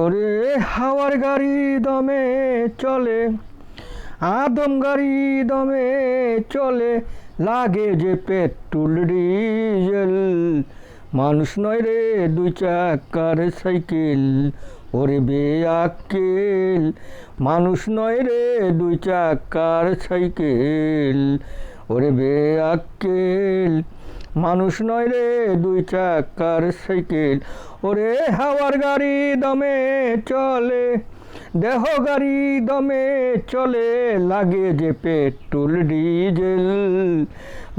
ওরে হাওয়ার গাড়ি দমে চলে, আদম গাড়ি দমে চলে, লাগে যে পেট্রোল ডিজেল। মানুষ নয় রে দুই চাকার সাইকেল, ওরে বেআক্কেল। মানুষ নয় রে দুই চাকার সাইকেল, ওরে বেআক্কেল। মানুষ নয় রে দুই চাকার সাইকেল। ওরে হাওয়ার গাড়ি দমে চলে, দেহ গাড়ি দমে চলে, লাগে যে পেট্রোল ডিজেল।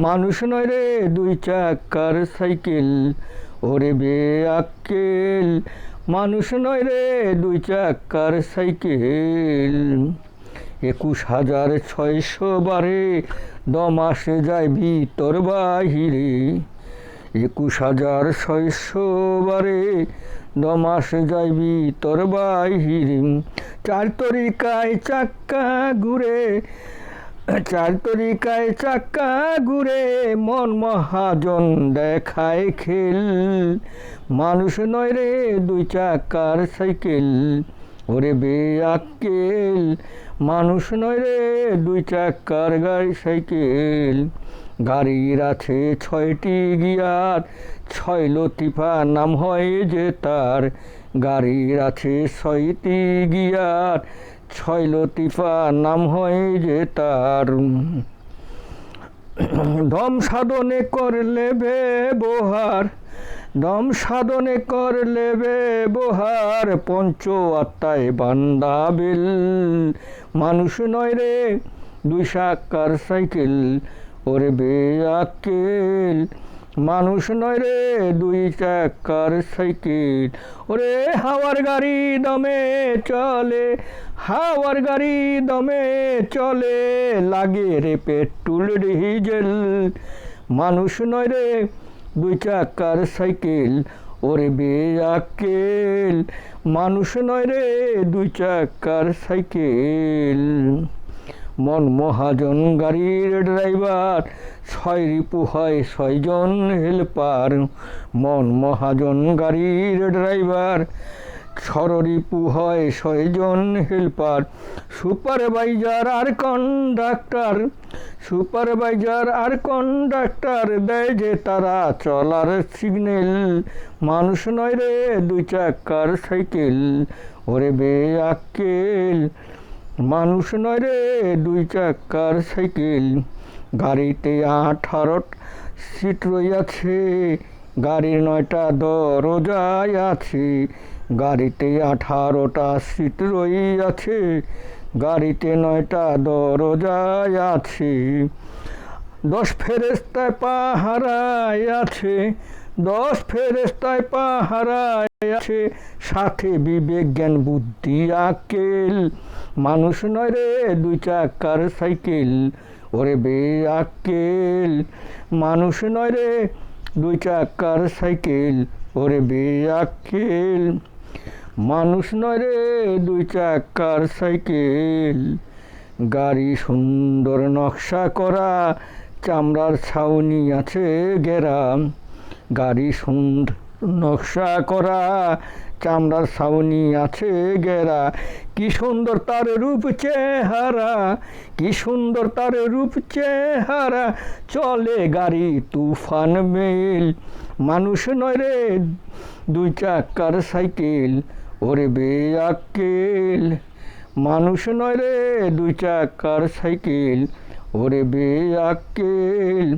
মানুষ নয় রে দুই চাকার সাইকেল, ওরে বেআক্কেল। মানুষ নয় রে দুই চাকার সাইকেল। 21,600 বারে দম আসে যায় ভিতর বাহিরে। 21,600 বারে দম আসে যায় ভিতর বাহিরে। চার তরিকায় চাক্কা ঘুরে, চার তরিকায় চাক্কা ঘুরে, মন মহাজন দেখায় খেল। মানুষ নয় রে দুই চাকার সাইকেল, ওরে বেআক্কেল। মানুষ নয় রে দুই চাকার গাড়ি সাইকেল। গাড়ির আছে 6টি গিয়ার, 6 লতিফা নাম হয় যে তার। গাড়ির আছে 6টি গিয়ার, 6 লতিফা নাম হয় যে তার। দম সাধনে করলে ব্যবহার, দম সাধনে করলে ব্যবহার, পঞ্চ আত্মায় বান্দাবেল। মানুষ নয় রে দুই চাকার সাইকেল, ওরে বেআক্কেল। মানুষ নয় রে দুই চাকার সাইকেল। ওরে হাওয়ার গাড়ি দমে চলে, হাওয়ার গাড়ি দমে চলে, লাগে রে পেট্রোল ডিজেল। মানুষ নয় রে দুই চাকার সাইকেল, ওরে বেআক্কেল। মানুষ নয় রে দুই চাকার সাইকেল। মন মহাজন গাড়ির ড্রাইভার, 6 রিপু হয় 6 জন হেল্পার। মন মহাজন গাড়ির ড্রাইভার, 6 রিপু হয় 6 জন হেল্পার। সুপারভাইজার আর কন্ডাক্টর, সুপারভাইজার আর কন্ডাক্টর, দেয় যে তারা চলার সিগন্যাল। মানুষ নয় রে দুই চাকার সাইকেল, ওরে বেআক্কেল। মানুষ নয় রে দুই চাকার সাইকেল। গাড়িতে 18 সিট রইয়াছে, গাড়ির 9টা দরজায় আছে। গাড়িতে 18টা সিট রইয়াছে, গাড়িতে 9টা দরজায় আছে। 10 ফেরেশতায় পাহারায় আছে, 10 ফেরেশতায় পাহারায় আছে, সাথে বিবেক জ্ঞান বুদ্ধি আক্কেল। মানুষ নয় রে দুই চাকার সাইকেল, ওরে বেআক্কেল। মানুষ নয় রে দুই চাকার সাইকেল, ওরে বেআক্কেল। মানুষ নয় রে দুই চাকার সাইকেল। গাড়ি সুন্দর নকশা করা, চামড়ার ছাউনি আছে ঘেরা। গাড়ি সুন্দর নকশা করা, চামড়ার ছাউনি আছে ঘেরা। কি সুন্দর তার রূপ চেহারা, কি সুন্দর তার রূপ চেহারা, চলে গাড়ি তুফান মেল। মানুষ নয় রে দুই চাকার সাইকেল, ওরে বেআক্কেল। মানুষ নয় রে দুই চাকার সাইকেল, ওরে বেআক্কেল।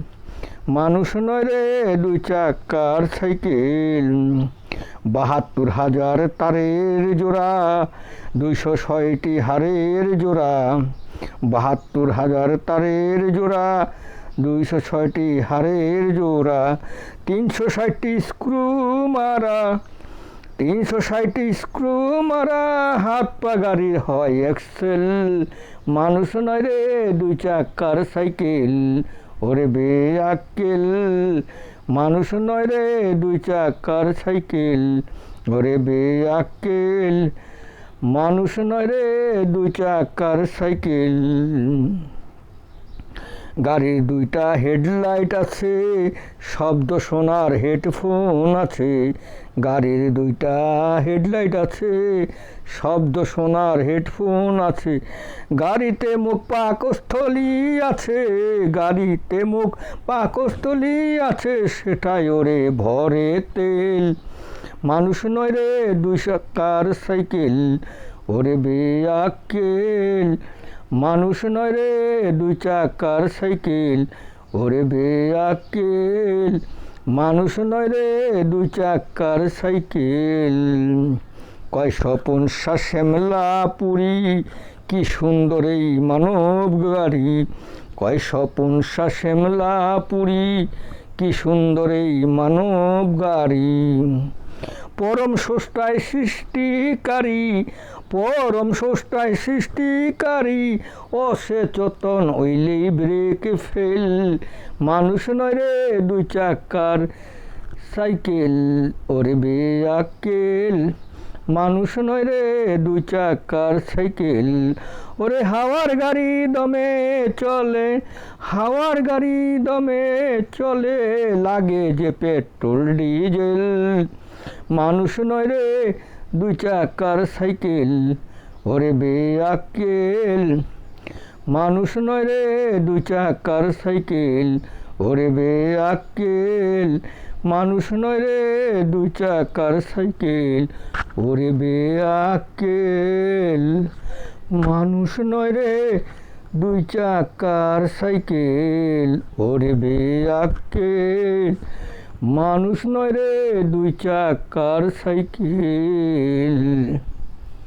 মানুষ নয় রে দুই চাকার সাইকেল। 72,000 তারের জোড়া, 206টি হাড়ের জোড়া। 72,000 তারের জোড়া, 206টি হাড়ের জোড়া। 360টি স্ক্রু মারা, 360টি স্ক্রু মারা, হাত পা গাড়ির হয় এক্সেল। মানুষ নয় রে দুই চাকার সাইকেল, ওরে বেআক্কেল। মানুষ নয় রে দুই চাকার সাইকেল, ওরে বেআক্কেল। মানুষ নয় রে দুই চাকার সাইকেল। গাড়ির দুইটা হেডলাইট আছে, শব্দ শোনার হেডফোন আছে। গাড়ির দুইটা হেডলাইট আছে, শব্দ শোনার হেডফোন আছে। গাড়িতে মুখ পাকস্থলী আছে, গাড়িতে মুখ পাকস্থলী আছে, সেটাই ওরে ভরে তেল। মানুষ নয় রে দুই চাকার সাইকেল, ওরে বেআক্কেল। মানুষ নয় রে দুই চাকার সাইকেল, ওরে বেআক্কেল। মানুষ নয় রে দুই চাকার সাইকেল। কয় স্বপন শ্যামলা পুরী, কি সুন্দর এই মানব গাড়ি। কয় স্বপন শ্যামলা পুরী, কি সুন্দর এই মানব গাড়ি। পরম স্রষ্টায় সৃষ্টিকারী, পরম স্রষ্টায় সৃষ্টিকারী, অসচেতন হইলেই ব্রেক ফেল। মানুষ নয় রে দুই চাকার সাইকেল, ওরে বেআক্কেল। মানুষ নয় রে দুই চাকার সাইকেল, ওরে হাওয়ার গাড়ি দমে চলে, হাওয়ার গাড়ি দমে চলে, লাগে যে পেট্রোল ডিজেল। মানুষ নয় রে দুই চাকার সাইকেল, ওরে বেআক্কেল। মানুষ নয় রে দুই চাকার সাইকেল, ওরে বেআক্কেল। মানুষ নয় রে দুই চাকার সাইকেল, ওরে বেআক্কেল। মানুষ নয় রে দুই চাকার সাইকেল, ওরে বেআক্কেল। মানুষ নয় রে দুই চাকার সাইকেল।